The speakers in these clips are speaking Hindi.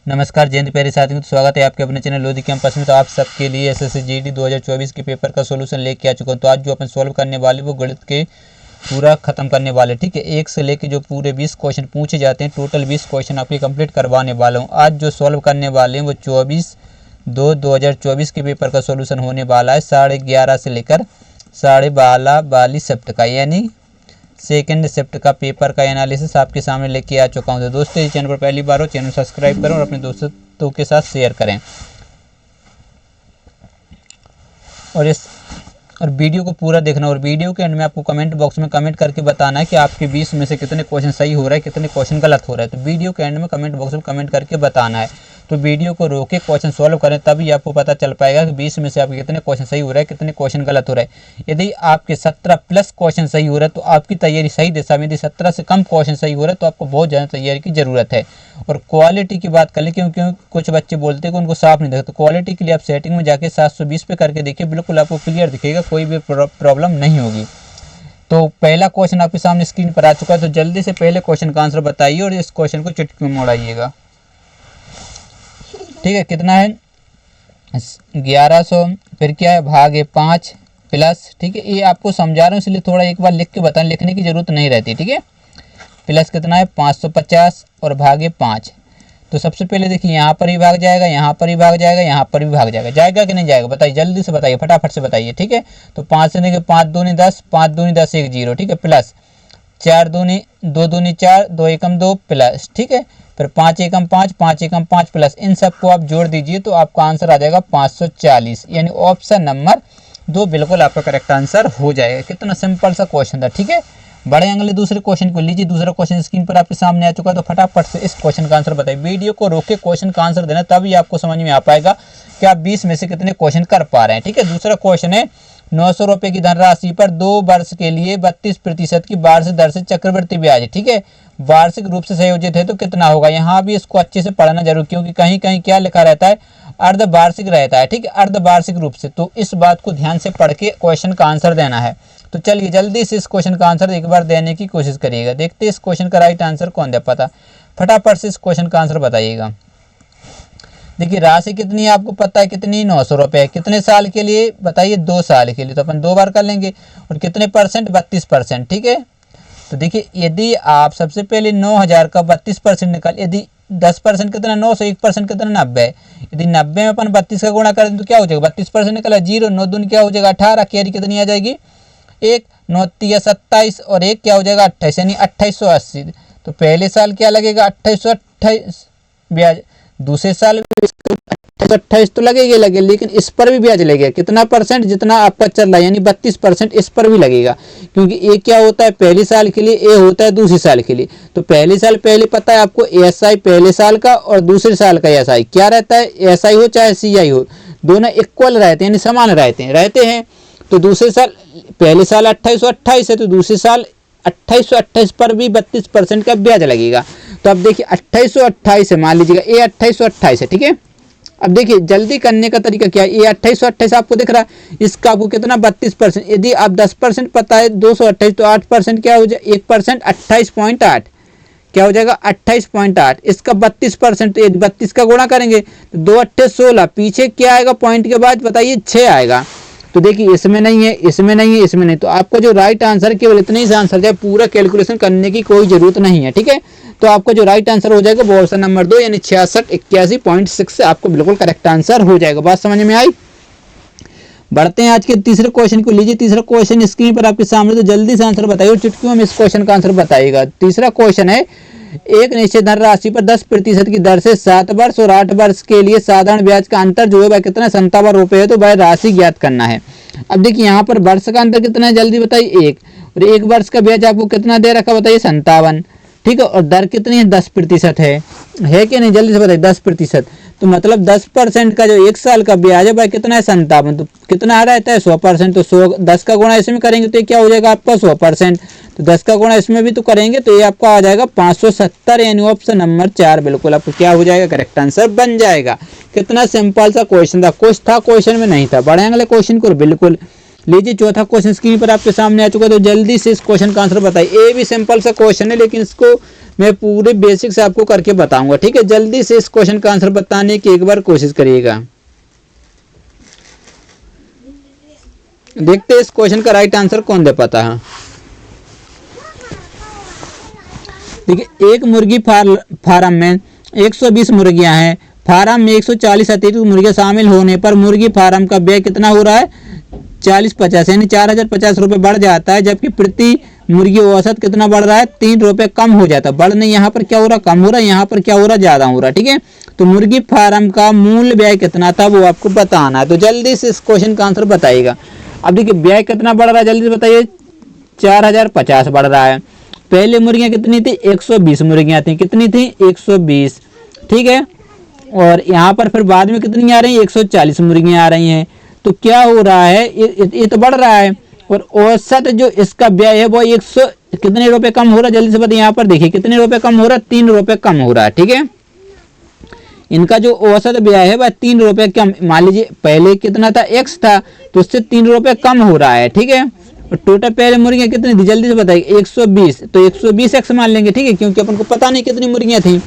नमस्कार जयंत प्यारे साथियों, तो स्वागत है आपके अपने चैनल लोधी कैंपस में। तो आप सबके लिए एसएससी जीडी 2024 के पेपर का सॉल्यूशन लेके आ चुका हूँ। तो आज जो अपन सॉल्व करने वाले वो गणित के पूरा खत्म करने वाले, ठीक है। एक से लेके जो पूरे 20 क्वेश्चन पूछे जाते हैं, टोटल 20 क्वेश्चन आपके कंप्लीट करवाने वाला हूँ। आज जो सॉल्व करने वाले हैं वो 24/2/2024 के पेपर का सोल्यूशन होने वाला है 11:30 से लेकर 12:45 शिफ्ट का, यानी सेकेंड शिफ्ट का पेपर का एनालिसिस आपके सामने लेके आ चुका हूँ। तो दोस्तों, इस चैनल पर पहली बार हो, चैनल सब्सक्राइब करें और अपने दोस्तों के साथ शेयर करें। और वीडियो को पूरा देखना, और वीडियो के एंड में आपको कमेंट बॉक्स में कमेंट करके बताना है कि आपके 20 में से कितने क्वेश्चन सही हो रहा है, कितने क्वेश्चन गलत हो रहा है। तो वीडियो के एंड में कमेंट बॉक्स में कमेंट करके बताना है। तो वीडियो को रोके क्वेश्चन सॉल्व करें, तभी आपको पता चल पाएगा कि 20 में से आपके कितने क्वेश्चन सही हो रहा है, कितने क्वेश्चन गलत हो रहा है। यदि आपके 17 प्लस क्वेश्चन सही हो रहा है तो आपकी तैयारी सही दिशा में, यदि 17 से कम क्वेश्चन सही हो रहा है तो आपको बहुत ज़्यादा तैयारी की ज़रूरत है। और क्वालिटी की बात कर लें, क्योंकि कुछ बच्चे बोलते हैं कि उनको साफ नहीं दिखता, तो क्वालिटी के लिए आप सेटिंग में जाके 720 पे करके देखिए, बिल्कुल आपको क्लियर दिखेगा, कोई भी प्रॉब्लम नहीं होगी। तो पहला क्वेश्चन आपके सामने स्क्रीन पर आ चुका है। तो जल्दी से पहले क्वेश्चन का आंसर बताइए और इस क्वेश्चन को चुटकी में मोड़ाइएगा, ठीक है। कितना है 1100, फिर क्या है भागे 5 प्लस, ठीक है। ये आपको समझा रहा हूँ इसलिए थोड़ा एक बार लिख के बताएं, लिखने की जरूरत नहीं रहती, ठीक है। प्लस कितना है 550 और भागे 5। तो सबसे पहले देखिए, यहाँ पर ही भाग जाएगा, यहाँ पर ही भाग जाएगा, यहाँ पर भी भाग जाएगा। जाएगा कि नहीं जाएगा बताइए, जल्दी से बताइए, फटाफट से बताइए, ठीक है। तो 5 से देखिए 5 दूनी 10, 5 दूनी 10 1 0, ठीक है। प्लस 4 दूनी 2 दूनी 4, 2 एकम 2 प्लस, ठीक है। फिर 5 एकम 5, 5 एकम 5 प्लस, इन सबको आप जोड़ दीजिए तो आपका आंसर आ जाएगा 540, यानी ऑप्शन नंबर 2 बिल्कुल आपका करेक्ट आंसर हो जाएगा। कितना सिंपल सा क्वेश्चन था, ठीक है। बड़े अगले दूसरे क्वेश्चन को लीजिए। दूसरा क्वेश्चन स्क्रीन पर आपके सामने आ चुका है। तो फटाफट से इस क्वेश्चन का आंसर बताइए। वीडियो को रोक के क्वेश्चन का आंसर देना, तभी आपको समझ में आ पाएगा कि आप 20 में से कितने क्वेश्चन कर पा रहे हैं, ठीक है। दूसरा क्वेश्चन है 900 रुपये की धनराशि पर 2 वर्ष के लिए 32% की वार्षिक दर से चक्रवृद्धि ब्याज, ठीक है, वार्षिक रूप से संयोजित है तो कितना होगा। यहाँ भी इसको अच्छे से पढ़ना जरूर, क्योंकि कहीं कहीं क्या लिखा रहता है, अर्धवार्षिक रहता है, ठीक है, अर्धवार्षिक रूप से। तो इस बात को ध्यान से पढ़ के क्वेश्चन का आंसर देना है। तो चलिए जल्दी से इस क्वेश्चन का आंसर एक बार देने की कोशिश करिएगा। देखते हैं इस क्वेश्चन का राइट आंसर कौन दे पाता। फटाफट से इस क्वेश्चन का आंसर बताइएगा। देखिए राशि कितनी है आपको पता है, कितनी 900 रुपये। कितने साल के लिए बताइए, 2 साल के लिए। तो अपन 2 बार कर लेंगे। और कितने परसेंट, 32%, ठीक है। तो देखिए यदि आप सबसे पहले 9000 का 32% निकाल, यदि 10% कितना 900, 1% कितना 90। यदि 90 में अपन 32 का गुणा करें तो क्या हो जाएगा, 32% निकला 0, 9 दूनी क्या हो जाएगा 18, कैरी कितनी आ जाएगी 1, 9 3 27 और 1 क्या हो जाएगा 28, यानी 2880। तो पहले साल क्या लगेगा 2828 ब्याज, दूसरे साल 28 तो लगेगा लगे, लेकिन इस पर भी ब्याज लगेगा। कितना परसेंट, जितना आपका चल रहा है, यानी 32% इस पर भी लगेगा। क्योंकि ए क्या होता है पहले साल के लिए, ए होता है दूसरे साल के लिए। तो पहले साल पहले पता है आपको एसआई पहले साल का और दूसरे साल का एसआई क्या रहता है, एसआई हो चाहे सीआई हो, दोनों इक्वल रहते हैं, यानी समान रहते हैं। तो दूसरे साल पहले साल 2828 है, तो दूसरे साल 2828 पर भी 32% का ब्याज लगेगा। तो अब देखिए 2828 है, मान लीजिएगा ए 2828 है, ठीक है। अब देखिए जल्दी करने का तरीका क्या है, ये 2828 आपको दिख रहा है, इसका आपको कितना 32%। यदि आप 10% पता है 228, तो 8% क्या हो जाए, 1% 28.8 क्या हो जाएगा 28.8। इसका 32%, तो 32 का गुणा करेंगे तो 2 8 16, पीछे क्या आएगा पॉइंट के बाद बताइए 6 आएगा। तो देखिए इसमें नहीं है, इसमें नहीं है, इसमें नहीं। तो आपका जो राइट आंसर केवल इतने ही आंसर है, पूरा कैलकुलेशन करने की कोई जरूरत नहीं है, ठीक है। तो आपका जो राइट आंसर हो जाएगा वो ऑप्शन नंबर 2, यानी 6681.6 से आपको बिल्कुल करेक्ट आंसर हो जाएगा। बात समझ में आई। बढ़ते हैं आज के तीसरे क्वेश्चन को लीजिए। तीसरा क्वेश्चन स्क्रीन पर आपके सामने, तो जल्दी से आंसर बताइए और चुटकियों में इस क्वेश्चन का आंसर बताइएगा। तीसरा क्वेश्चन है, एक निश्चित धनराशि पर 10% की दर से 7 वर्ष और 8 वर्ष के लिए साधारण ब्याज का अंतर जो है वह कितना 57 रुपये है, तो वह राशि ज्ञात करना है। अब देखिए यहाँ पर वर्ष का अंतर कितना है, जल्दी बताइए 1, और 1 वर्ष का ब्याज आपको कितना दे रखा बताइए 57, ठीक है। और दर कितनी है 10% है कि नहीं, जल्दी से बताइए 10%। तो मतलब 10% का जो 1 साल का ब्याज है भाई कितना है 57, तो कितना आ रहता है 100%। तो 100 10 का गुणा इसमें करेंगे तो ये क्या हो जाएगा आपका 100%। तो 10 का गुणा इसमें भी तो करेंगे तो ये आपका आ जाएगा 570, यानी ऑप्शन नंबर 4 बिल्कुल आपको क्या हो जाएगा करेक्ट आंसर बन जाएगा। कितना सिंपल सा क्वेश्चन था, कुछ था क्वेश्चन में नहीं था। बढ़े अगले क्वेश्चन को बिल्कुल लीजिए चौथा क्वेश्चन स्क्रीन पर आपके सामने आ चुका है, तो जल्दी से इस क्वेश्चन का आंसर बताइए। ये भी सिंपल सा क्वेश्चन है, लेकिन इसको मैं पूरे बेसिक से आपको करके बताऊंगा, ठीक है। जल्दी से इस क्वेश्चन का आंसर बताने की एक बार कोशिश करिएगा। देखते हैं इस क्वेश्चन का राइट आंसर कौन दे पाता है। देखिए, एक मुर्गी फार्म में 120 मुर्गियां हैं। फार्म में 140 अतिरिक्त मुर्गियां शामिल होने पर मुर्गी फार्म का व्यय कितना हो रहा है? 40-50 यानी 4050 रुपये बढ़ जाता है, जबकि प्रति मुर्गी औसत कितना बढ़ रहा है? 3 रुपये कम हो जाता है। बढ़ नहीं, यहाँ पर क्या हो रहा? कम हो रहा है। यहाँ पर क्या हो रहा? ज़्यादा हो रहा है, ठीक है। तो मुर्गी फार्म का मूल व्यय कितना था वो आपको बताना है। तो जल्दी से इस क्वेश्चन का आंसर बताइएगा। अब देखिए, व्यय कितना बढ़ रहा है, जल्दी से बताइए। 4050 बढ़ रहा है। पहले मुर्गियां कितनी थी? 120 मुर्गियां थी। कितनी थी? 120, ठीक है। और यहाँ पर फिर बाद में कितनी आ रही है? 140 मुर्गियां आ रही हैं। तो क्या हो रहा है? ये तो बढ़ रहा है, और औसत जो इसका व्यय है वो 100 कितने रुपए कम हो रहा है? जल्दी से बताइए। यहाँ पर देखिए कितने रुपए कम हो रहा है? 3 रुपए कम हो रहा है, ठीक है। इनका जो औसत व्यय है वह 3 रुपए कम। मान लीजिए पहले कितना था? x था, तो उससे 3 रुपए कम हो रहा है, ठीक है। और टोटल पहले मुर्गियां कितनी थी? जल्दी से बताइए। 120, तो 120 x मान लेंगे, ठीक है, क्योंकि अपन को पता नहीं कितनी मुर्गियां थी।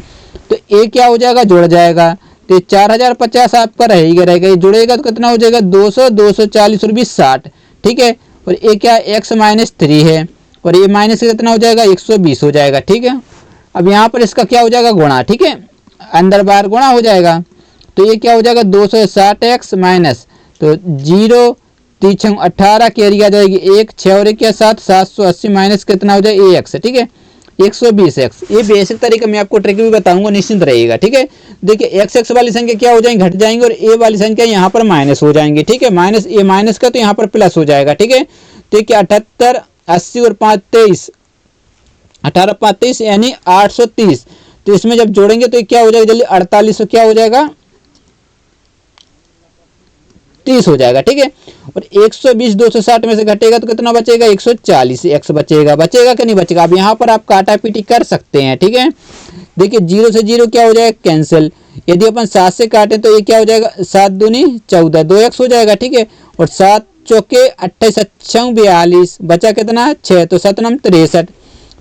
तो ये क्या हो जाएगा? जुड़ जाएगा। तो 4050 आपका रहेगा। ये जुड़ेगा तो कितना हो जाएगा? 200, 240 और 20, 60, ठीक है। और ये क्या? x -3 है, और ये माइनस कितना हो जाएगा? 120 हो जाएगा, ठीक है। अब यहाँ पर इसका क्या हो जाएगा? गुणा, ठीक है, अंदर बाहर गुणा हो जाएगा। तो ये क्या हो जाएगा? 260x माइनस, तो 0 3 18 कैरी आ जाएगी 1 6 और 1 क्या 7, 780 माइनस कितना हो जाएगा? x, ठीक है, 120x। ये बेसिक तरीका मैं आपको ट्रिक भी बताऊंगा, निश्चिंत रहिएगा, ठीक है। देखिए x वाली संख्या क्या हो जाएंगी? घट जाएंगे, और a वाली संख्या यहाँ पर माइनस हो जाएंगी, ठीक है। माइनस ये माइनस का तो यहाँ पर प्लस हो जाएगा, ठीक है। तो क्या 78, 80 और 5 23, 18 5 23 यानी 830। तो इसमें जब जोड़ेंगे तो क्या हो जाएगा? जल्दी 48 क्या हो जाएगा? 30 हो जाएगा, ठीक है। और 120 260 में से घटेगा तो कितना बचेगा? 140 x बचेगा। बचेगा कि नहीं बचेगा? अब यहाँ पर आप काटा पीटी कर सकते हैं, ठीक है। देखिए 0 से 0 क्या हो जाएगा? कैंसिल। यदि अपन 7 से काटें तो ये क्या हो जाएगा? 7 दूनी 14, 2x हो जाएगा, ठीक है। और 7 चौके 28 अच्छे 42, बचा कितना? 6, तो 7 9 63,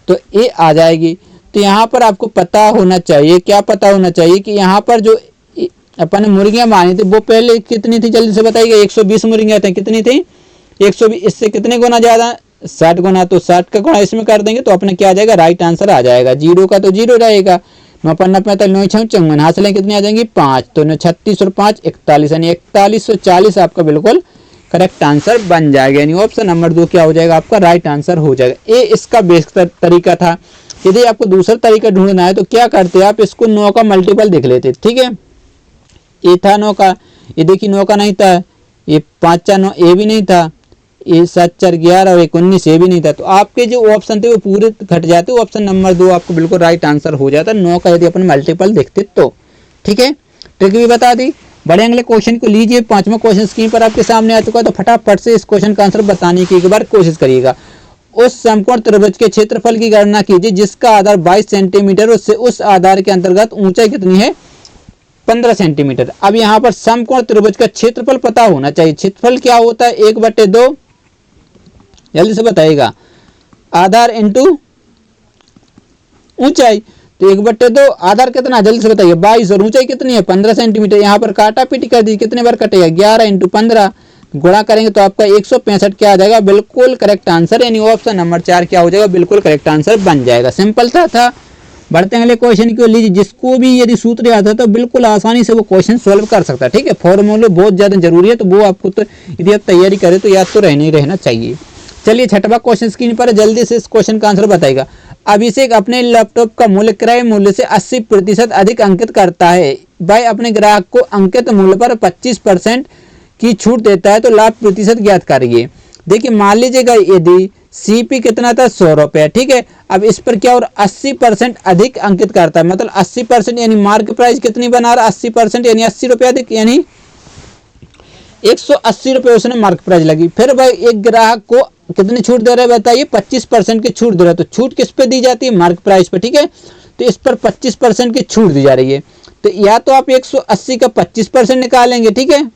तो ये आ जाएगी। तो यहाँ पर आपको पता होना चाहिए, क्या पता होना चाहिए कि यहाँ पर जो अपन मुर्गियां मानी थी वो पहले कितनी थी? जल्दी से बताइएगा। 120 मुर्गियां थी। कितनी थी? 120। इससे कितने गुना ज्यादा? 60 गुना। तो 60 का गुणा इसमें कर देंगे तो अपने क्या आ जाएगा? राइट आंसर आ जाएगा। 0 का तो 0 रहेगा। 9 5 45 9 6 54, हासिलें कितनी आ जाएंगी? 5, तो 36 और 5 41, यानी 4140 आपका बिल्कुल करेक्ट आंसर बन जाएगा। यानी ऑप्शन नंबर 2 क्या हो जाएगा? आपका राइट आंसर हो जाएगा। ये इसका बेसिक तरीका था। यदि आपको दूसरा तरीका ढूंढना है तो क्या करते? आप इसको 9 का मल्टीपल देख लेते, ठीक है। ये था 9 का, ये देखिए 9 का नहीं था, ये 5 4 9 ये भी नहीं था, ये 7 4 11 और 1 19 ये भी नहीं था। तो आपके जो ऑप्शन थे वो पूरे घट जाते। ऑप्शन नंबर 2 आपको बिल्कुल राइट आंसर हो जाता 9 का, यदि अपन मल्टीपल देखते तो, ठीक है। ट्रिक भी बता दी। बड़े अगले क्वेश्चन को लीजिए। 5वां क्वेश्चन स्क्रीन पर आपके सामने आ चुका है, तो फटाफट से इस क्वेश्चन का आंसर बताने की एक बार कोशिश करिएगा। उस समकोण त्रिभुज के क्षेत्रफल की गणना कीजिए जिसका आधार 22 सेंटीमीटर, उससे उस आधार के अंतर्गत ऊंचाई कितनी है? 15 सेंटीमीटर। अब यहाँ पर समकोण त्रिभुज का क्षेत्रफल पता होना चाहिए। क्षेत्रफल क्या होता है? 1/2, जल्दी से बताइएगा। आधार इंटू ऊंचाई, तो 1/2 आधार कितना? जल्दी से बताइए। 22 और ऊंचाई कितनी है? 15 सेंटीमीटर। यहाँ पर काटा पीटी कर दी, कितने बार कटेगा? 11 × 15 गुणा करेंगे तो आपका 165 क्या आ जाएगा? बिल्कुल करेक्ट आंसर, यानी ऑप्शन नंबर 4 क्या हो जाएगा? बिल्कुल करेक्ट आंसर बन जाएगा। सिंपल था। बढ़ते हैं अगले क्वेश्चन को लीजिए। जिसको भी यदि सूत्र आता है तो बिल्कुल आसानी से वो क्वेश्चन सॉल्व कर सकता है, ठीक है। फॉर्मूले बहुत ज़्यादा जरूरी है, तो वो आपको तो यदि आप तैयारी करें तो याद तो रहना चाहिए। चलिए 6वां क्वेश्चन स्क्रीन पर, जल्दी से इस क्वेश्चन का आंसर बताएगा। अभिषेक अपने लैपटॉप का मूल्य क्रय मूल्य से 80% अधिक अंकित करता है। वह अपने ग्राहक को अंकित मूल्य पर 25% की छूट देता है, तो लाभ प्रतिशत ज्ञात करिए। देखिए मान लीजिएगा यदि सीपी कितना था? 100 रुपये, ठीक है। अब इस पर क्या और 80% अधिक अंकित करता है, मतलब 80% यानी मार्क प्राइस कितनी बना रहा? 80% यानी 80 रुपये अधिक, यानी 180 रुपये उसने मार्क प्राइस लगी। फिर भाई एक ग्राहक को कितनी छूट दे रहा है बताइए? 25% की छूट दे रहा है। तो छूट किस पे दी जाती है? मार्क प्राइस पे, ठीक है। तो इस पर 25% की छूट दी जा रही है। तो या तो आप 180 का 25% निकालेंगे, ठीक है।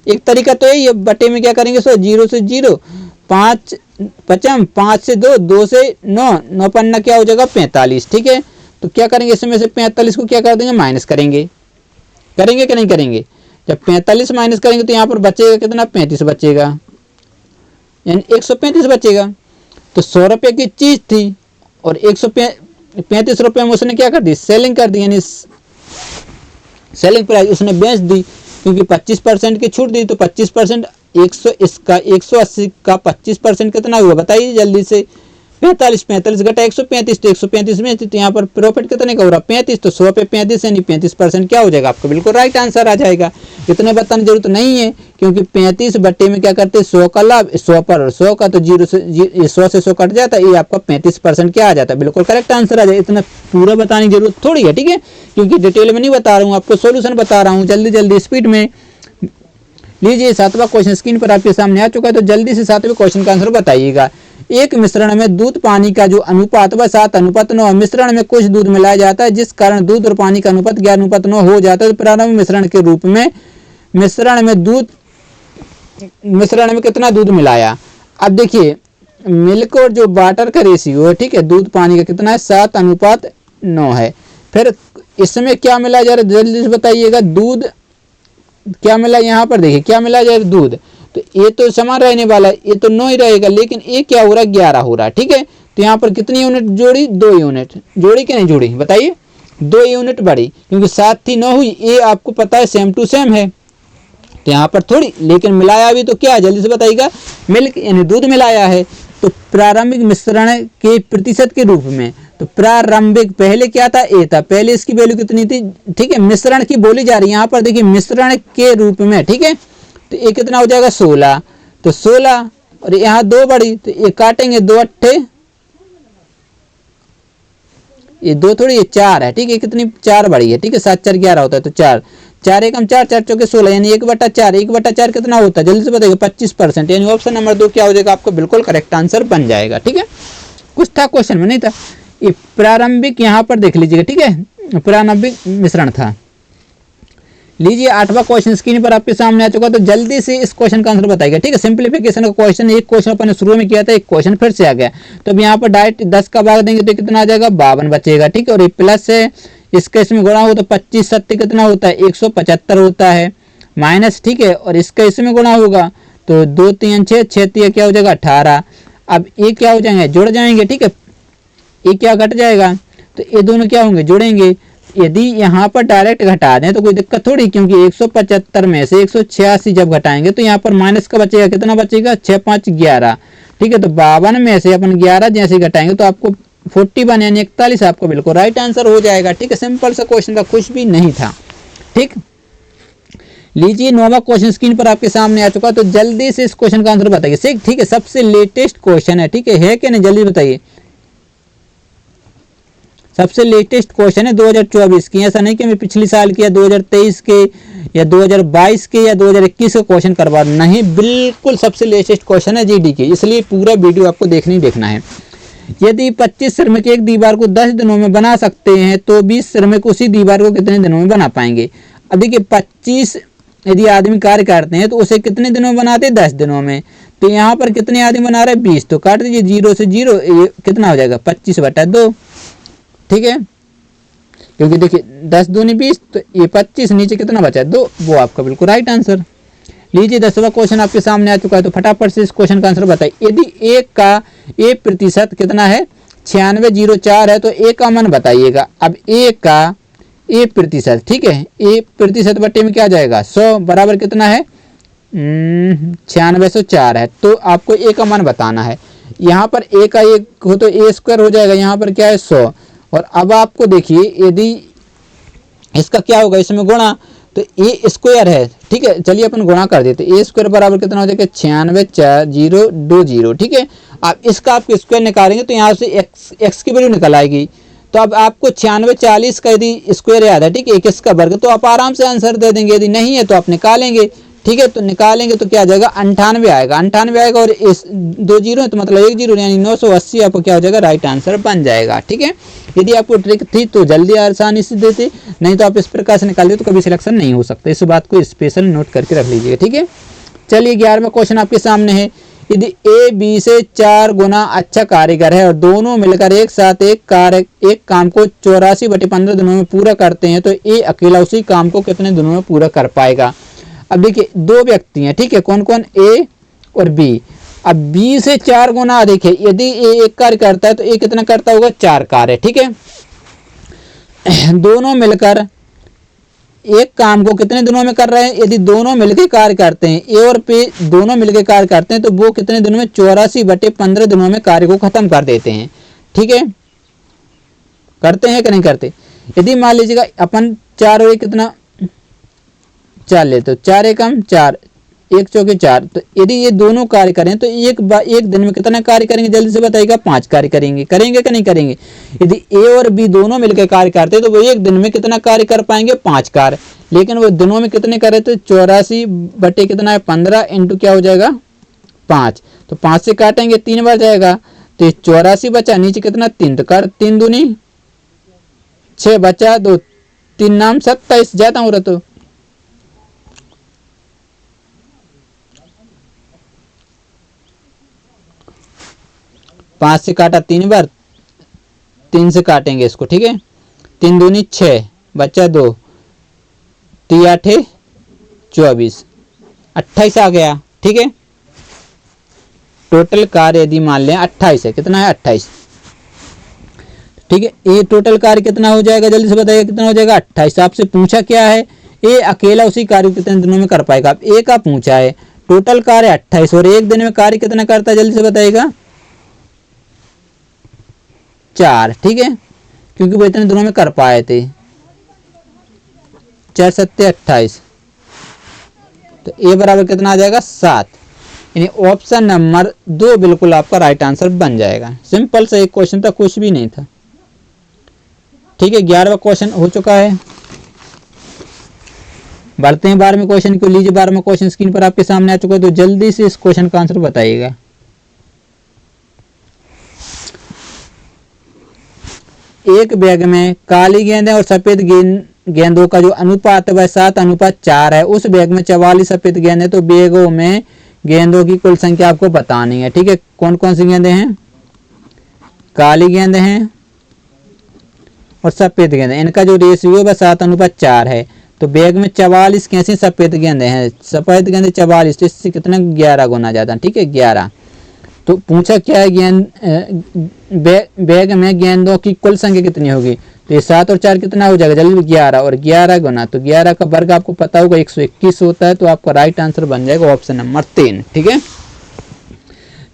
एक तरीका तो है, ये बटे में क्या करेंगे? 0 से 0 5 पचम 5 से 2, 2 से 9, 9 पन्ना क्या हो जाएगा 45। ठीक है, तो क्या करेंगे इसमें से 45 को क्या कर देंगे माइनस करेंगे, करेंगे कि नहीं करेंगे। जब 45 माइनस करेंगे तो यहाँ पर बचेगा कितना 35 बचेगा, यानी 135 बचेगा। तो 100 रुपये की चीज थी और 135 रुपये में उसने क्या कर दी सेलिंग कर दी, यानी सेलिंग प्राइस उसने बेच दी, क्योंकि 25% की छूट दी। तो 25% 100 इसका 180 का 25% कितना हुआ बताइए जल्दी से, 45 घटा 135, तो 135 में तो यहाँ पर प्रॉफिट कितने का हो रहा 35, तो 100 पे 35 यानी 35% क्या हो जाएगा आपका बिल्कुल राइट आंसर आ जाएगा। इतने बताने की जरूरत नहीं है, क्योंकि 35 बट्टे में क्या करते हैं 100 का लाभ, 100 पर 100 का, तो 100 से 100 कट जाता है, ये आपका 35% क्या आ जाता है बिल्कुल करेक्ट आंसर आ जाए। इतना पूरा बताने की जरूरत थोड़ी है, ठीक है, क्योंकि डिटेल में नहीं बता रहा हूँ आपको, सोल्यूशन बता रहा हूँ जल्दी जल्दी स्पीड में। लीजिए 7वां क्वेश्चन स्क्रीन पर आपके सामने आ चुका है, तो जल्दी से 7वें क्वेश्चन का आंसर बताइएगा। एक मिश्रण में दूध पानी का जो अनुपात वह 7:9 मिश्रण में कुछ दूध मिलाया जाता है, जिस कारण दूध और पानी का अनुपात 11:9 हो जाता है। तो प्रारंभिक मिश्रण के रूप में मिश्रण में कितना दूध मिलाया। अब देखिए मिल्क और जो वाटर का रेशियो है, ठीक है, दूध पानी का कितना है 7:9 है। फिर इसमें क्या मिलाया जा रहा है जल्दी से बताइएगा, दूध क्या मिला यहाँ पर देखिए क्या मिला जाए दूध, तो ये तो समान रहने वाला है, ये तो 9 ही रहेगा, लेकिन ये क्या हो रहा है 11 हो रहा है। ठीक है, तो यहाँ पर कितनी यूनिट जोड़ी 2 यूनिट जोड़ी कि नहीं जोड़ी बताइए, 2 यूनिट बढ़ी, क्योंकि 7 थी 9 हुई, ये आपको पता है सेम टू सेम है, तो यहाँ पर थोड़ी, लेकिन मिलाया भी तो क्या है जल्दी से बताइएगा मिल्क यानी दूध मिलाया है। तो प्रारंभिक मिश्रण के प्रतिशत के रूप में, तो प्रारंभिक पहले क्या था ए था, पहले इसकी वैल्यू कितनी थी, ठीक है, मिश्रण की बोली जा रही है यहाँ पर देखिए मिश्रण के रूप में, ठीक है, तो ये कितना हो जाएगा 16, तो 16 और यहाँ 2 बढ़ी, तो ये काटेंगे 2 अट्ठे, ये 2 थोड़ी ये 4 है, ठीक है, कितनी 4 बढ़ी है, ठीक है, 7 4 11 होता है, तो 4 4 एकम 4 4 चौके 16 यानी 1/4, 1/4 कितना होता है जल्दी से बताइए 25%, यानी ऑप्शन नंबर 2 क्या हो जाएगा आपको बिल्कुल करेक्ट आंसर बन जाएगा। ठीक है, कुछ था क्वेश्चन में नहीं था, ये प्रारंभिक यहाँ पर देख लीजिएगा, ठीक है, प्रारंभिक मिश्रण था। लीजिए 8वां क्वेश्चन स्क्रीन पर आपके सामने आ चुका, तो जल्दी से इस क्वेश्चन का आंसर बताइएगा। ठीक है, सिंप्लीफिकेशन का क्वेश्चन, एक क्वेश्चन अपन ने शुरू में किया था, एक क्वेश्चन फिर से आ गया, तो अब यहाँ पर डायरेक्ट 10 का भाग देंगे तो कितना आ जाएगा 52 बचेगा। ठीक है, और ये प्लस है, इसका इसमें गुणा हो तो 25 7 कितना होता है 175 होता है, माइनस, ठीक है, और इसका इसमें गुणा होगा तो 2 3 6 6 3 क्या हो जाएगा 18। अब ये क्या हो जाएंगे जुड़ जाएंगे, ठीक है, ये क्या घट जाएगा, तो ये दोनों क्या होंगे जुड़ेंगे। यदि यहाँ पर डायरेक्ट घटा दें तो कोई दिक्कत थोड़ी, क्योंकि 175 में से 186 जब घटाएंगे तो यहाँ पर माइनस का बचेगा, कितना बचेगा 6 5 11। ठीक है, तो 52 में से अपन 11 जैसे घटाएंगे तो आपको 41 यानी 41 आपको बिल्कुल राइट आंसर हो जाएगा। ठीक है, सिंपल सा क्वेश्चन का कुछ भी नहीं था। ठीक, लीजिए 9वां क्वेश्चन स्क्रीन पर आपके सामने आ चुका, तो जल्दी से इस क्वेश्चन का आंसर बताइए। ठीक है, सबसे लेटेस्ट क्वेश्चन है, ठीक है कि नहीं जल्दी बताइए, सबसे लेटेस्ट क्वेश्चन है 2024 की, ऐसा नहीं कि मैं पिछले साल के या 2023 के या 2022 के या 2021 के क्वेश्चन करवा, नहीं, बिल्कुल सबसे लेटेस्ट क्वेश्चन है जीडी के, इसलिए पूरा वीडियो आपको देखना है। यदि 25 श्रमिक एक दीवार को 10 दिनों में बना सकते हैं तो 20 श्रमिक उसी दीवार को कितने दिनों में बना पाएंगे। अब देखिए 25 यदि आदमी कार्य करते हैं तो उसे कितने दिनों में बनाते हैं 10 दिनों में, तो यहाँ पर कितने आदमी बना रहे हैं 20, तो काट दीजिए 0 से 0, ये कितना हो जाएगा 25/2। ठीक है, क्योंकि देखिए 10 दूनी 20, तो ये 25 नीचे कितना बचा 2, वो आपका बिल्कुल राइट आंसर। लीजिए 10वां क्वेश्चन आपके सामने आ चुका है, तो फटाफट से इस क्वेश्चन का आंसर बताइए। यदि एक का ए प्रतिशत कितना है 96.04 है तो ए का मान बताइएगा। अब ए का ए प्रतिशत, ठीक है, ए प्रतिशत बट्टे में क्या जाएगा 100 बराबर कितना है 9604 है, तो आपको ए का मान बताना है। यहाँ पर ए का एक हो तो ए स्क्वायर हो जाएगा, यहाँ पर क्या है 100, और अब आपको देखिए यदि इसका क्या होगा इसमें गुणा, तो ए स्क्वायर है, ठीक है, चलिए अपन गुणा कर देते, ए स्क्वायर बराबर कितना हो जाएगा 964020। ठीक है, आप इसका आपको स्क्वायर निकालेंगे तो यहाँ से एक्स की वैल्यू निकल आएगी, तो अब आपको 9640 का यदि स्क्वायर याद है, ठीक है, 21 का वर्ग, तो आप आराम से आंसर दे देंगे, यदि नहीं है तो आप निकालेंगे। ठीक है, तो निकालेंगे तो क्या आ जाएगा 98 आएगा, 98 आएगा, और इस 2 जीरो है तो मतलब 1 जीरो यानी 980 आपको क्या हो जाएगा राइट आंसर बन जाएगा। ठीक है, यदि आपको ट्रिक थी तो जल्दी आसानी से देते, नहीं तो आप इस प्रकार से निकाल दे तो कभी सिलेक्शन नहीं हो सकता, इस बात को स्पेशल नोट करके रख लीजिएगा। ठीक है, चलिए 11वां क्वेश्चन आपके सामने है। यदि ए बी से 4 गुना अच्छा कारीगर है और दोनों मिलकर एक साथ एक काम को 84/15 दिनों में पूरा करते हैं, तो ए अकेला उसी काम को कितने दिनों में पूरा कर पाएगा। अब देखिए दो व्यक्ति हैं, ठीक है, कौन कौन, ए और बी। अब बी से 4 गुना अधिक है, यदि ए एक कार्य करता है तो ए कितना करता होगा, 4 कार्य, ठीक है। दोनों मिलकर एक काम को कितने दिनों में कर रहे हैं, यदि दोनों मिलकर कार्य करते हैं, ए और बी दोनों मिलकर कार्य करते हैं, तो वो कितने दिनों में, 84/15 दिनों में कार्य को खत्म कर देते हैं, ठीक है। करते हैं कि नहीं करते। यदि मान लीजिएगा अपन 4 और 1 कितना, 4 लेते हो, 4 एकम 4, 1 चौके 4, तो यदि ये दोनों कार्य करें तो एक दिन में कितना कार्य करेंगे, जल्दी से बताइएगा, 5 कार्य करेंगे। करेंगे कि नहीं करेंगे। यदि ए और बी दोनों मिलकर कार्य करते तो वो एक दिन में कितना कार्य कर पाएंगे, 5 कार्य। लेकिन वो दिनों में कितने करे, तो 84 बटे कितना है, 15 इंटू क्या हो जाएगा, 5। तो 5 से काटेंगे 3 बार जाएगा, तो 84 बचा, नीचे कितना 3, तो कर 3 दूनी 6 बचा, 2 3 नाम 27, जाता हूँ तो 5 से काटा 3 बार, 3 से काटेंगे इसको, ठीक है। 3 दूनी 6 बच्चा 2, 3 8 24, 28 आ गया, ठीक है। टोटल कार्य यदि मान लें 28 है, कितना है 28, ठीक है। ये टोटल कार्य कितना हो जाएगा, जल्दी से बताइए कितना हो जाएगा, 28। आपसे पूछा क्या है, ए अकेला उसी कार्य को कितने दिनों में कर पाएगा। अब ए का पूछा है, टोटल कार्य 28 और एक दिन में कार्य कितना करता है, जल्दी से बताइएगा, 4, ठीक है, क्योंकि वो इतने दिनों में कर पाए थे। 4 7 28, तो ए बराबर कितना आ जाएगा, 7। यानी ऑप्शन नंबर 2 बिल्कुल आपका राइट आंसर बन जाएगा। सिंपल सा एक क्वेश्चन था, कुछ भी नहीं था, ठीक है। 11वां क्वेश्चन हो चुका है। बढ़ते हैं 12वें क्वेश्चन को। लीजिए 12वां क्वेश्चन स्क्रीन पर आपके सामने आ चुका है, तो जल्दी से इस क्वेश्चन का आंसर बताइएगा। एक बैग में काली गेंदें और सफेद गेंदों का जो अनुपात है वह 7:4 है। उस बैग में 44 सफेद गेंदें, तो बैगों में गेंदों की कुल संख्या आपको बतानी है, ठीक है। कौन कौन सी गेंदें हैं, काली गेंदें हैं और सफेद गेंदें, इनका जो रेशियो है वह 7:4 है। तो बैग में 44 कैसी सफेद गेंदें हैं, सफेद गेंदें 44, तो इससे कितना 11 गुना ज्यादा, ठीक है, 11। तो पूछा क्या है, बैग में गेंदों की कुल संख्या कितनी होगी, तो ये 7 और 4 कितना हो जाएगा, जल्दी 11 और 11 गुना, तो 11 का वर्ग आपको पता होगा 121 होता है। तो आपका राइट आंसर बन जाएगा ऑप्शन नंबर 3, ठीक है।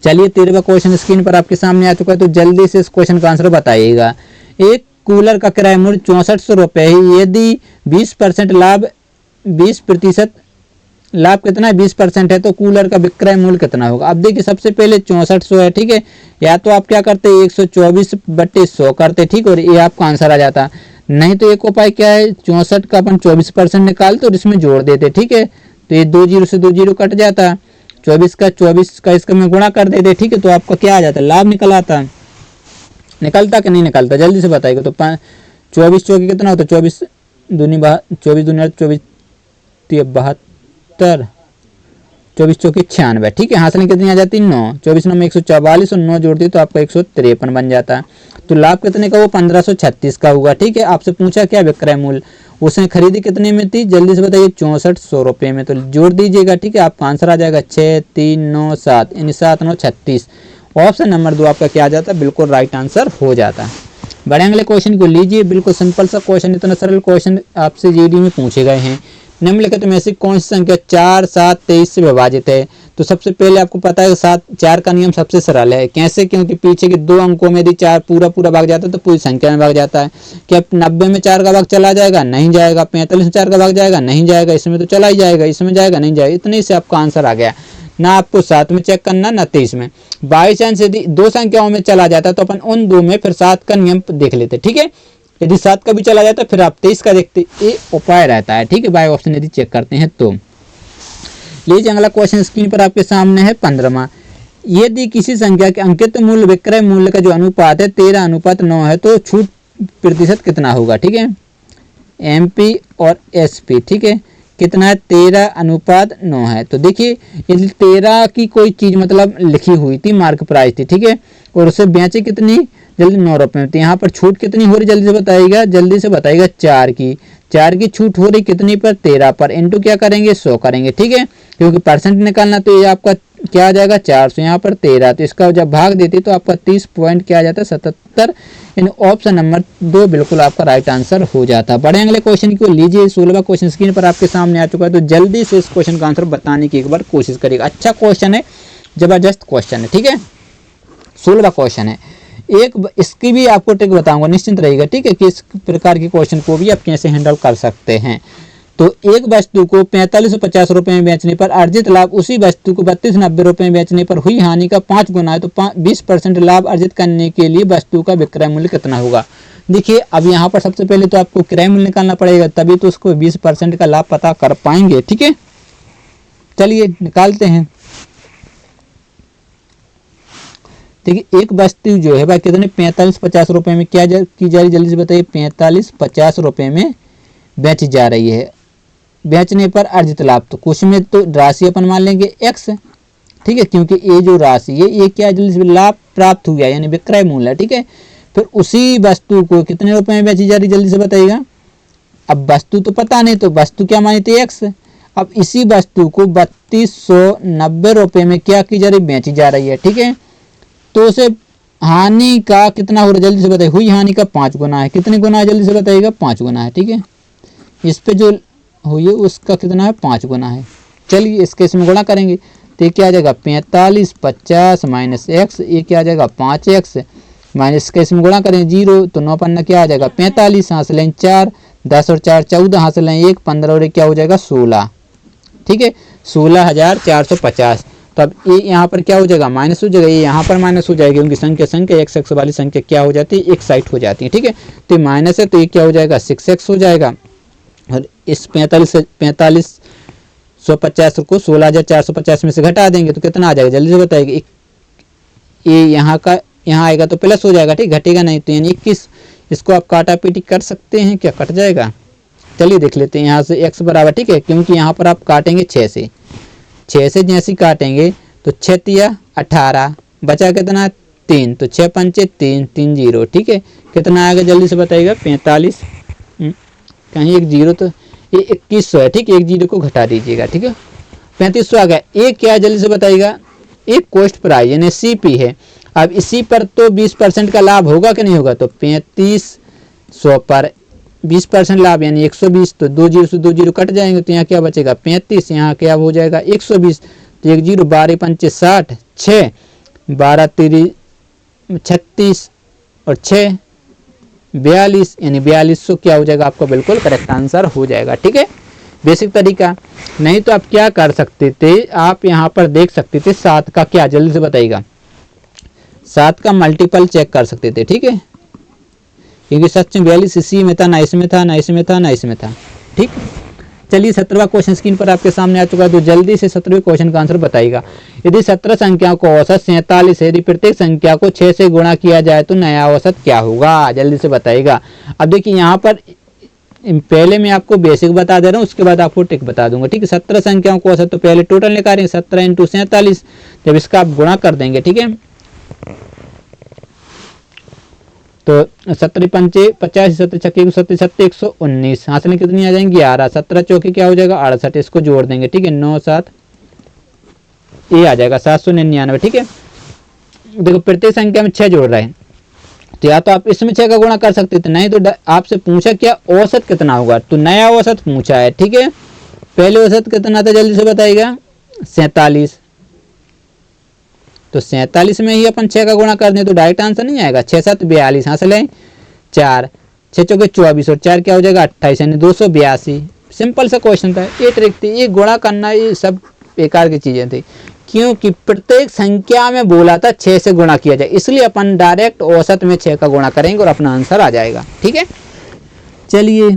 चलिए 13वां क्वेश्चन स्क्रीन पर आपके सामने आ चुका है, तो जल्दी से इस क्वेश्चन का आंसर बताइएगा। एक कूलर का किराया मूल्य 6400 रुपये है, यदि 20% लाभ कितना है, 20% है, तो कूलर का विक्रय मूल्य कितना होगा। अब देखिए सबसे पहले 6400 है, ठीक है, या तो आप क्या करते 124/100 करते, ठीक है, और ये आपका आंसर आ जाता। नहीं तो एक उपाय क्या है, 64 का अपन 24% निकालते और इसमें जोड़ देते, ठीक है, तो ये 2 0 से 2 0 कट जाता, 24 का इसका में गुणा कर देते, ठीक है, तो आपका क्या आ जाता, लाभ निकल आता। निकलता कि नहीं निकलता, जल्दी से बताइएगा। तो 24 चौके कितना होता, 24 दूनी 24 72, 24 चौके 96, ठीक है। हासिल कितनी आ जाती, 9, 24 9 में 144 और 9 जोड़ दी तो आपका 153 बन जाता। तो लाभ कितने का, वो 1536 का होगा, ठीक है। आपसे पूछा क्या विक्रय मूल्य, उसने खरीदी कितने में थी, जल्दी से बताइए 6400 रुपये में, तो जोड़ दीजिएगा, ठीक है, आपका आंसर आ जाएगा 6 3 9 7, यानी 7 9 36। ऑप्शन नंबर 2 आपका क्या आ जाता है, बिल्कुल राइट आंसर हो जाता। बड़े अगले क्वेश्चन को लीजिए, बिल्कुल सिंपल सा क्वेश्चन, इतना सरल क्वेश्चन आपसे जीडी में पूछे गए हैं। निम्नलिखित में से कौन सी संख्या 4 7 23 से विभाजित है। तो सबसे पहले आपको पता है 4 का नियम सबसे सरल है। कैसे, क्योंकि पीछे के 2 अंकों में यदि 4 पूरा भाग जाता है तो पूरी संख्या में भाग जाता है। क्या 90 में 4 का भाग चला जाएगा, नहीं जाएगा। 45 में 4 का भाग जाएगा, नहीं जाएगा। इसमें तो चला ही जाएगा, इसमें जाएगा, नहीं जाएगा। इतने से आपका आंसर आ गया। ना आपको 7 में चेक करना, ना 23 में। बाई चांस यदि 2 संख्याओं में चला जाता तो अपन उन 2 में फिर 7 का नियम देख लेते, ठीक है। यदि 7 का भी चला जाता फिर आप 23 का देखते, ये उपाय रहता है, ठीक है। बाय ऑप्शन यदि चेक करते हैं तो। लीजिए अगला क्वेश्चन स्क्रीन पर आपके सामने है 15वां। यदि किसी संख्या के अंकित मूल्य विक्रय मूल्य का जो अनुपात है 13:9 है तो छूट प्रतिशत कितना होगा, ठीक है। एमपी और एसपी, ठीक है। कितना है 13:9 है। तो देखिए यदि 13 की कोई चीज़ मतलब लिखी हुई थी, मार्क प्राइस थी, ठीक है, और उसे बेचे कितनी जल्दी 9 रुपये में, तो यहाँ पर छूट कितनी हो रही जल्दी से बताइएगा, जल्दी से बताइएगा 4 की छूट हो रही कितनी पर 13 पर, इंटू क्या करेंगे 100 करेंगे, ठीक है, क्योंकि परसेंट निकालना तो ये आपका क्या आ जाएगा 400, यहाँ पर 13, तो इसका जब भाग देती तो आपका 30 पॉइंट क्या आ जाता है 77, इन ऑप्शन नंबर 2 बिल्कुल आपका राइट आंसर हो जाता है। बड़े अगले क्वेश्चन को लीजिए, 16वां क्वेश्चन स्क्रीन पर आपके सामने आ चुका है, तो जल्दी से इस क्वेश्चन का आंसर बताने की एक बार कोशिश करिएगा। अच्छा क्वेश्चन है, जबरदस्त क्वेश्चन है, ठीक है, 16वां क्वेश्चन है। एक इसकी भी आपको ट्रिक बताऊंगा, निश्चिंत रहिएगा, ठीक है, कि इस प्रकार के क्वेश्चन को भी आप कैसे हैंडल कर सकते हैं। तो एक वस्तु को 4550 रुपये में बेचने पर अर्जित लाभ उसी वस्तु को 3290 रुपये में बेचने पर हुई हानि का 5 गुना है, तो 20% लाभ अर्जित करने के लिए वस्तु का विक्रय मूल्य कितना होगा। देखिए अब यहाँ पर सबसे पहले तो आपको क्रय मूल्य निकालना पड़ेगा, तभी तो उसको 20% का लाभ पता कर पाएंगे, ठीक है। चलिए निकालते हैं। देखिए एक वस्तु जो है भाई कितने 4550 रुपये में क्या की जा रही, जल्दी से बताइए, 4550 रुपये में बेची जा रही है। बेचने पर अर्जित लाभ, तो कुछ में तो राशि अपन मान लेंगे x, ठीक है, क्योंकि ये जो राशि है ये क्या जल्दी से लाभ प्राप्त हुआ यानी विक्रय मूल्य, ठीक है। फिर उसी वस्तु को कितने रुपए में बेची जा रही जल्दी से बताइएगा। अब वस्तु तो पता नहीं, तो वस्तु क्या मानी थी x, अब इसी वस्तु को 3290 रुपये में क्या की जा रही बेची जा रही है, ठीक है। तो उसे हानि का कितना हो रहा है जल्दी से बताइए, हुई हानि का 5 गुना है, कितने गुना है जल्दी से बताइएगा 5 गुना है, ठीक है। इस पे जो हुई है उसका कितना है 5 गुना है। चलिए इसके इसमें गुणा करेंगे तो ये क्या आ जाएगा 4550 माइनस x, ये क्या आ जाएगा 5x माइनस के इसमें गुणा करें 0, तो 9 पन्ना क्या आ जाएगा 45, हासिलें 4, 10 और 4 14, हासिलें 1, 15 और 1 क्या हो जाएगा 16, ठीक है, 16,450। तो अब ये यहाँ पर क्या हो जाएगा माइनस हो जाएगा, ये यहाँ पर माइनस हो जाएगी क्योंकि संख्या x वाली संख्या क्या हो जाती है एक साइड हो जाती है, ठीक है। तो माइनस है तो ये क्या हो जाएगा 6x हो जाएगा, और इस 4550 को 16,450 में से घटा देंगे तो कितना आ जाएगा जल्दी से बताइए। ये यहाँ का यहाँ आएगा तो प्लस हो जाएगा, ठीक, घटेगा नहीं, तो यानी 21। इसको आप काटा पीटी कर सकते हैं, क्या कट जाएगा, चलिए देख लेते हैं। यहाँ से x बराबर, ठीक है, क्योंकि यहाँ पर आप काटेंगे 6 से जैसे काटेंगे तो 6 तिया 18, बचा कितना 3, तो 6 पंचे 3 3 0, ठीक है, कितना आएगा जल्दी से बताइएगा 45, कहीं एक जीरो तो ये 2100 है, ठीक है, एक जीरो को घटा दीजिएगा, ठीक है, 3500 आ गया। एक क्या है जल्दी से बताइएगा, एक कॉस्ट प्राइस यानी CP है। अब इसी पर तो 20% का लाभ होगा कि नहीं होगा, तो 3500 पर 20% लाभ यानी 120, तो 2 जीरो से 2 जीरो कट जाएंगे, तो यहाँ क्या बचेगा 35, यहाँ क्या हो जाएगा 120, तो 1 जीरो 12 पंचे 60, 6 12 3 36 और 6 42, यानी 4200 क्या हो जाएगा आपका बिल्कुल करेक्ट आंसर हो जाएगा, ठीक है। बेसिक तरीका। नहीं तो आप क्या कर सकते थे, आप यहाँ पर देख सकते थे 7 का क्या जल्दी से बताइएगा, 7 का मल्टीपल चेक कर सकते थे, ठीक है, क्योंकि सच में 42 इसी में था, ना इसमें था, ना इसमें था, ना इसमें था, ठीक। चलिए 17वां क्वेश्चन स्क्रीन पर आपके सामने आ चुका है, तो जल्दी से 17वें क्वेश्चन का आंसर बताइएगा। यदि 17 संख्याओं को औसत 47 है, यदि प्रत्येक संख्या को 6 से गुणा किया जाए तो नया औसत क्या होगा जल्दी से बताइएगा। अब देखिए यहाँ पर पहले मैं आपको बेसिक बता दे रहा हूँ, उसके बाद आपको ट्रिक बता दूंगा, ठीक है। 17 संख्याओं को औसत तो पहले टोटल निकालेंगे 17 × 47, जब इसका आप गुणा कर देंगे, ठीक है, तो 17 पंचे 50, 17 छक्के 17 119, हासिलें कितनी आ जाएंगी 11, 17 चौके क्या हो जाएगा 68, इसको जोड़ देंगे, ठीक है, 9 7 ये आ जाएगा 799, ठीक है। देखो प्रत्येक संख्या में 6 जोड़ रहे हैं, तो या तो आप इसमें 6 का गुणा कर सकते थे, नहीं तो आपसे पूछा क्या औसत कितना होगा, तो नया औसत पूछा है, ठीक है। पहले औसत कितना था जल्दी से बताइएगा 47, तो 47 में ही अपन 6 का गुणा कर दें तो डायरेक्ट आंसर नहीं आएगा, 6 7 42, हासिलें 4, 6 चौके 24 और 4 क्या हो जाएगा 28, यानी 282। सिंपल सा क्वेश्चन था, ये ट्रिक थी, ये गुणा करना ये सब बेकार की चीजें थी, क्योंकि प्रत्येक संख्या में बोला था 6 से गुणा किया जाए, इसलिए अपन डायरेक्ट औसत में 6 का गुणा करेंगे और अपना आंसर आ जाएगा, ठीक है। चलिए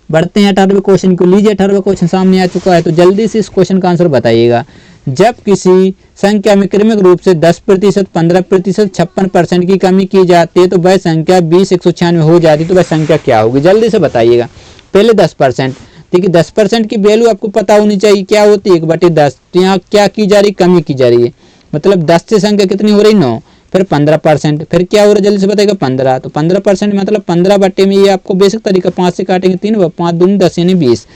बढ़ते हैं 18वें क्वेश्चन को, लीजिए 18वां क्वेश्चन सामने आ चुका है, तो जल्दी से इस क्वेश्चन का आंसर बताइएगा। जब किसी संख्या में क्रमिक रूप से 10%, 15%, 56% की कमी की जाती है तो वह संख्या 20 196 हो जाती है, तो वह संख्या क्या होगी जल्दी से बताइएगा। पहले 10%, ठीक है। 10% की वैल्यू आपको पता होनी चाहिए, क्या होती है 1/10। तो यहाँ क्या की जा रही, कमी की जा रही है, मतलब 10 से संख्या कितनी हो रही 9, फिर 15%, फिर क्या हो रहा है जल्दी से बताएगा 15। तो 15% मतलब 15 बटे में, ये आपको बेसिक तरीका 5 से काटेंगे 3, 5 दूनी 10 यानी 20।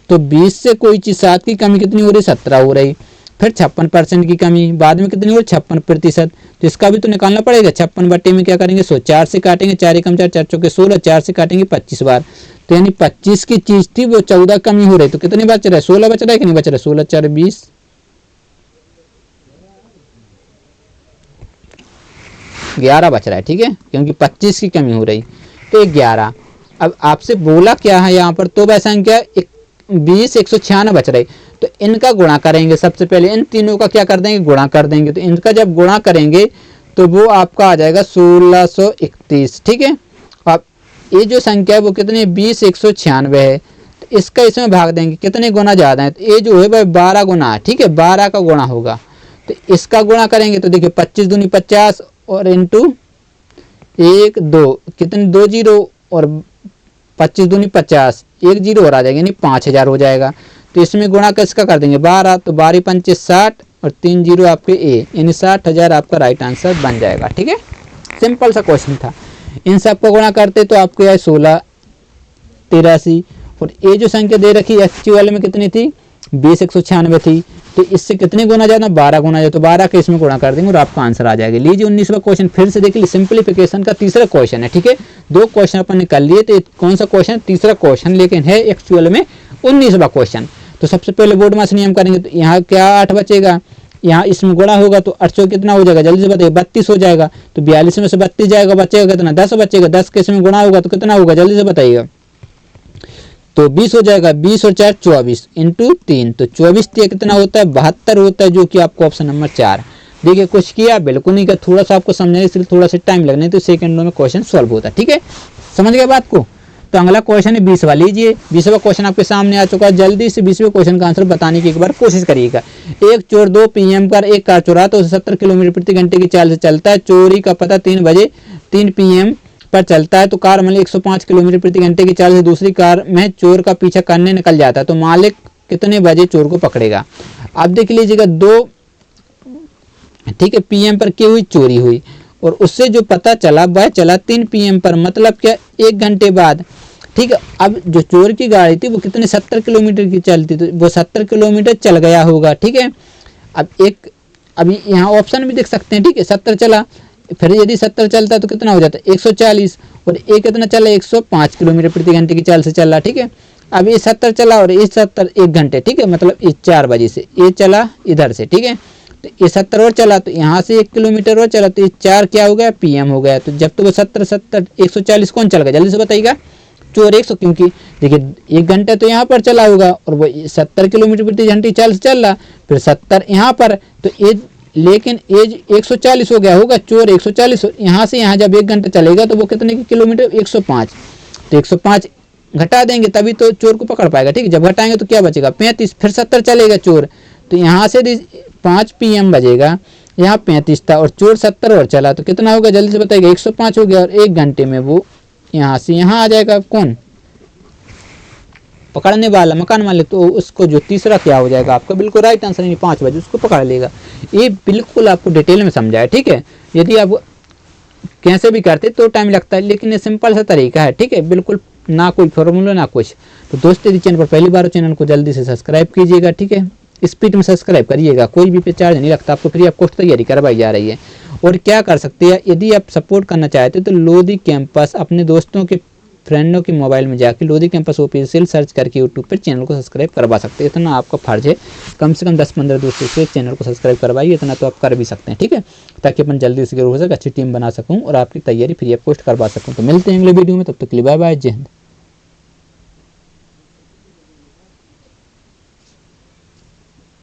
तो 20 से कोई चीज 7 की कमी कितनी हो रही, 17 हो रही। फिर 56% की कमी बाद में कितनी हो रही, 56%। तो इसका भी तो निकालना पड़ेगा। 56 बटे में क्या करेंगे 100, 4 से काटेंगे, 4 एकम 4, 4 चौके 16, 4 से काटेंगे 25 बार। तो यानी 25 की चीज थी वो 14 कमी हो रही, तो कितने बच रहा है, 16 बच रहा है कि नहीं बच रहा है, 16 4 20, 11 बच रहा है, ठीक है, क्योंकि 25 की कमी हो रही तो 11। अब आपसे बोला क्या है यहाँ पर, तो वह संख्या 20 196 बच रही। तो इनका गुणा करेंगे, सबसे पहले इन तीनों का क्या कर देंगे, गुणा कर देंगे। तो इनका जब गुणा करेंगे तो वो आपका आ जाएगा 1631, ठीक है। अब ये जो संख्या है वो कितनी 20 196 है, तो इसका इसमें भाग देंगे, कितने गुना ज्यादा है, तो ये जो है वह 12 गुना है, ठीक है, 12 का गुणा होगा। तो इसका गुणा करेंगे तो देखिए 25 दूनी 50 और इंटू 1 2, कितने 2 जीरो, और 25 दूनी 50, 1 जीरो और आ जाएगा यानी 5000 हो जाएगा। तो इसमें गुणा किसका कर देंगे 12, तो 12 पंचे 60 और 3 जीरो आपके ए, यानी 60,000 आपका राइट आंसर बन जाएगा, ठीक है। सिंपल सा क्वेश्चन था। इन सब का गुणा करते तो आपको आए 1683, और ये जो संख्या दे रखी एक्चुअल में कितनी थी 20 196 थी। तो इससे कितने गुना ज्यादा 12 गुना ज्यादा, तो 12 के इसमें गुणा कर देंगे और आपका आंसर आ जाएगा। लीजिए 19वां क्वेश्चन फिर से देखिए, सिंपलीफिकेशन का तीसरा क्वेश्चन है, ठीक है। 2 क्वेश्चन अपन ने कर लिए, तो कौन सा क्वेश्चन, तीसरा क्वेश्चन, लेकिन है एक्चुअल में 19वां क्वेश्चन। तो सबसे पहले बोर्ड मास नियम करेंगे, तो यहाँ क्या 8 बचेगा, यहाँ इसमें गुणा होगा तो 800 कितना हो जाएगा, जल्दी से बताइए 32 हो जाएगा। तो 42 में से 32 जाएगा, बचेगा कितना 10 बचेगा, 10 के इसमें गुणा होगा तो कितना होगा, जल्दी से बताइएगा। तो 20 हो जाएगा, 20 और 4 24 इंटू 3, तो 24 कितना होता है 72 होता है, जो कि आपको ऑप्शन नंबर 4। देखिए कुछ किया बिल्कुल नहीं किया, थोड़ा सा आपको समझने के लिए थोड़ा सा टाइम लगने, तो सेकंडों में क्वेश्चन सॉल्व होता है, ठीक है, समझ गए बात को। तो अगला क्वेश्चन है 20वां, लीजिए 20वां क्वेश्चन आपके सामने आ चुका है। जल्दी से 20वें क्वेश्चन का आंसर बताने की एक बार कोशिश करिएगा। एक चोर 2 PM पर एक कार चुरा तो 70 किलोमीटर प्रति घंटे की चाल से चलता है। चोरी का पता 3 PM पर चलता है, तो कार मालिक 105 किलोमीटर प्रति घंटे की चाल से दूसरी कार में चोर का पीछा करने निकल जाता है। तो मालिक कितने बजे चोर को पकड़ेगा। अब देख लीजिएगा 2, ठीक है, PM पर की हुई चोरी हुई, और उससे जो पता चला वह चला 3 PM पर, मतलब क्या 1 घंटे बाद, ठीक है। अब जो चोर की गाड़ी थी वो कितने 70 किलोमीटर की चलती, तो वो 70 किलोमीटर चल गया होगा, ठीक है। अब यहाँ ऑप्शन भी देख सकते हैं, ठीक है, 70 चला, फिर यदि 70 चलता है तो कितना हो जाता है 140, और ये कितना चला 105 किलोमीटर प्रति घंटे की चाल से चल रहा, ठीक है। अब ये 70 चला और ये 70 1 घंटे, ठीक है, मतलब ये 4 बजे से ये चला इधर से, ठीक है। तो ये 70 और चला, तो यहाँ से 1 किलोमीटर और चला, तो ये 4 क्या हो गया PM हो गया। तो जब तो वो 70 140 कौन चल गया, जल्दी से बताइएगा, चोर 100, क्योंकि देखिए 1 घंटा तो यहाँ पर चला होगा और वो 70 किलोमीटर प्रति घंटे चाल से चल रहा, फिर 70 यहाँ पर, तो ये लेकिन एज 140 हो गया होगा, चोर 140, यहाँ से यहाँ जब 1 घंटा चलेगा तो वो कितने की किलोमीटर 105, तो 105 घटा देंगे तभी तो चोर को पकड़ पाएगा, ठीक है। जब घटाएंगे तो क्या बचेगा 35, फिर 70 चलेगा चोर, तो यहाँ से 5 PM बजेगा, यहाँ 35 था और चोर 70 और चला, तो कितना होगा जल्दी से बताइएगा 105 हो गया, और 1 घंटे में वो यहाँ से यहाँ आ जाएगा, कौन पकड़ने वाला मकान मालिक। तो उसको जो तीसरा क्या हो जाएगा आपका बिल्कुल राइट आंसर, नहीं 5 बजे उसको पकड़ लेगा। ये बिल्कुल आपको डिटेल में समझाया, ठीक है। यदि आप कैसे भी करते तो टाइम लगता है, लेकिन ये सिंपल सा तरीका है, ठीक है, बिल्कुल ना कोई फॉर्मूला ना कुछ। तो दोस्तों यदि चैनल पर पहली बार हो चैनल को जल्दी से सब्सक्राइब कीजिएगा, ठीक है, स्पीड में सब्सक्राइब करिएगा, कोई भी पे चार्ज नहीं लगता, आपको फ्री ऑफ कॉस्ट तैयारी करवाई जा रही है। और क्या कर सकते हैं, यदि आप सपोर्ट करना चाहते हो तो लोधी कैंपस अपने दोस्तों के फ्रेंडों के मोबाइल में जाकर लोधी कैंपस ऑफिशियल सर्च करके यूट्यूब पर चैनल को सब्सक्राइब करवा सकते हैं। इतना आपका फर्ज है, कम से कम 10-15 दोस्तों से चैनल को सब्सक्राइब करवाइए, इतना तो आप कर भी सकते हैं, ठीक है, ताकि अपन जल्दी से हो सके अच्छी टीम बना सकूं और आपकी तैयारी फ्री ऑफ कॉस्ट करवा सकूं। तो मिलते हैं अगले वीडियो में, तब तक के लिए बाय बाय, जय हिंद।